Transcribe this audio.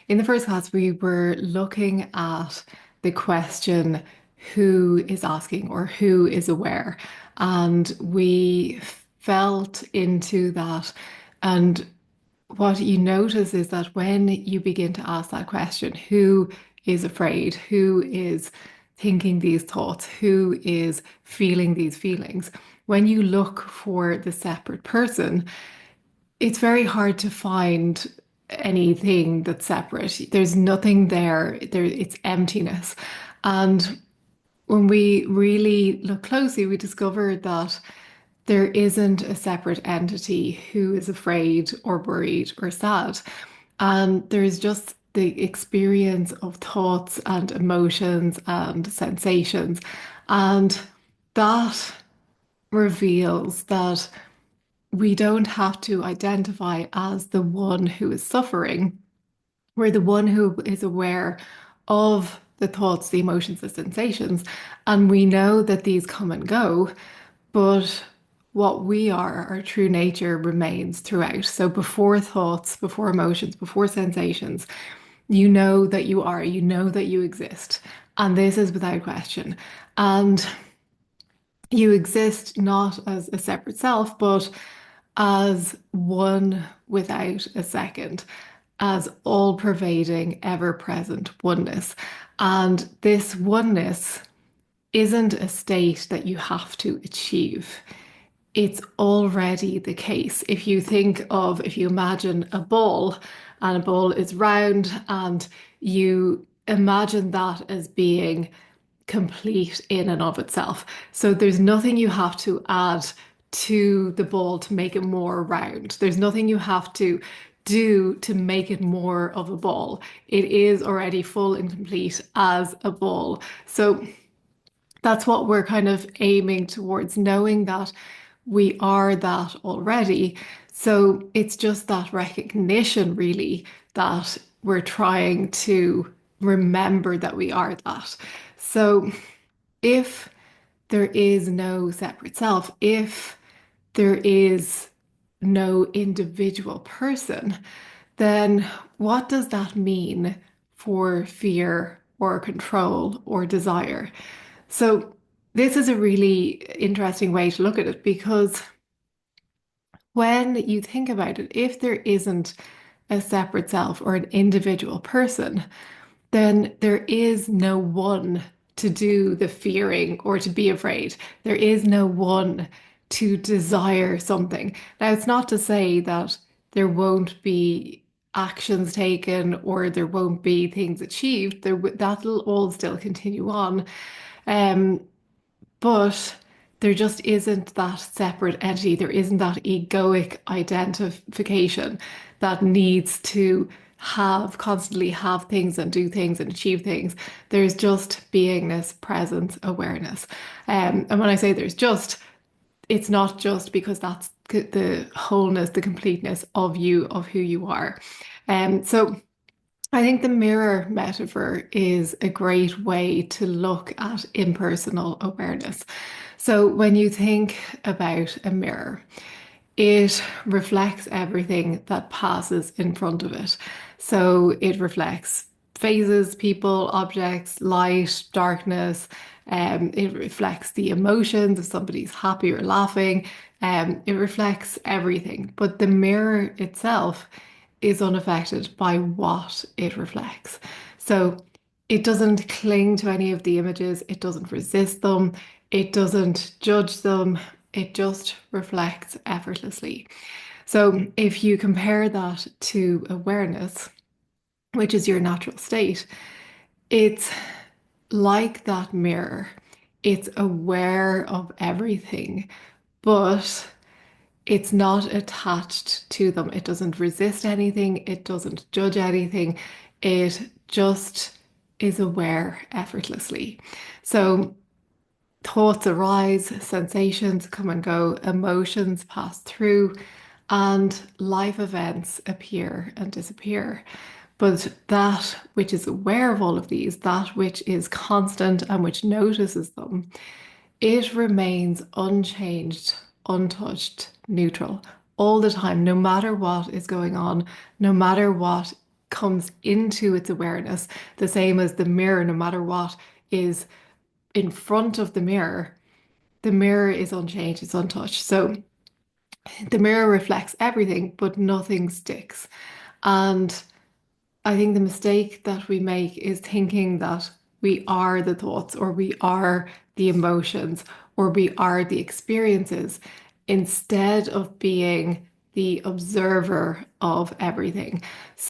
in the first class, we were looking at the question, who is asking or who is aware? And we felt into that. And what you notice is that when you begin to ask that question, who is afraid? Who is thinking these thoughts? Who is feeling these feelings? When you look for the separate person, it's very hard to find anything that's separate. There's nothing there. It's emptiness. And when we really look closely, we discover that there isn't a separate entity who is afraid or worried or sad. And there's just the experience of thoughts and emotions and sensations. And that reveals that we don't have to identify as the one who is suffering. We're the one who is aware of the thoughts, the emotions, the sensations, and we know that these come and go, but what we are, our true nature remains throughout. So before thoughts, before emotions, before sensations, you know that you are, you know that you exist. And this is without question. And you exist not as a separate self, but as one without a second, as all pervading, ever present oneness. And this oneness isn't a state that you have to achieve. It's already the case. If you imagine a ball and a ball is round and you imagine that as being complete in and of itself. So there's nothing you have to add to the ball to make it more round. There's nothing you have to do to make it more of a ball. It is already full and complete as a ball. So that's what we're kind of aiming towards, knowing that we are that already. So it's just that recognition, really, that we're trying to remember that we are that. So if there is no separate self, if there is no individual person, then what does that mean for fear or control or desire? So, this is a really interesting way to look at it because when you think about it, if there isn't a separate self or an individual person, then there is no one to do the fearing or to be afraid. There is no one to desire something. Now, it's not to say that there won't be actions taken or there won't be things achieved. That'll all still continue on. Um, but there just isn't that separate entity. There isn't that egoic identification that needs to constantly have things and do things and achieve things. There's just beingness, presence, awareness. And when I say it's not just because that's the wholeness, the completeness of you, of who you are. So I think the mirror metaphor is a great way to look at impersonal awareness. So when you think about a mirror, it reflects everything that passes in front of it. So it reflects phases, people, objects, light, darkness. It reflects the emotions if somebody's happy or laughing. It reflects everything. But the mirror itself is unaffected by what it reflects. So it doesn't cling to any of the images, it doesn't resist them, it doesn't judge them, it just reflects effortlessly. So if you compare that to awareness, which is your natural state, it's like that mirror. It's aware of everything, but it's not attached to them. It doesn't resist anything. It doesn't judge anything. It just is aware effortlessly. So thoughts arise, sensations come and go, emotions pass through, and life events appear and disappear. But that which is aware of all of these, that which is constant and which notices them, it remains unchanged, untouched, neutral all the time, no matter what is going on, no matter what comes into its awareness, the same as the mirror, no matter what is in front of the mirror is unchanged, it's untouched. So the mirror reflects everything, but nothing sticks. And I think the mistake that we make is thinking that we are the thoughts or we are the emotions or we are the experiences instead of being the observer of everything.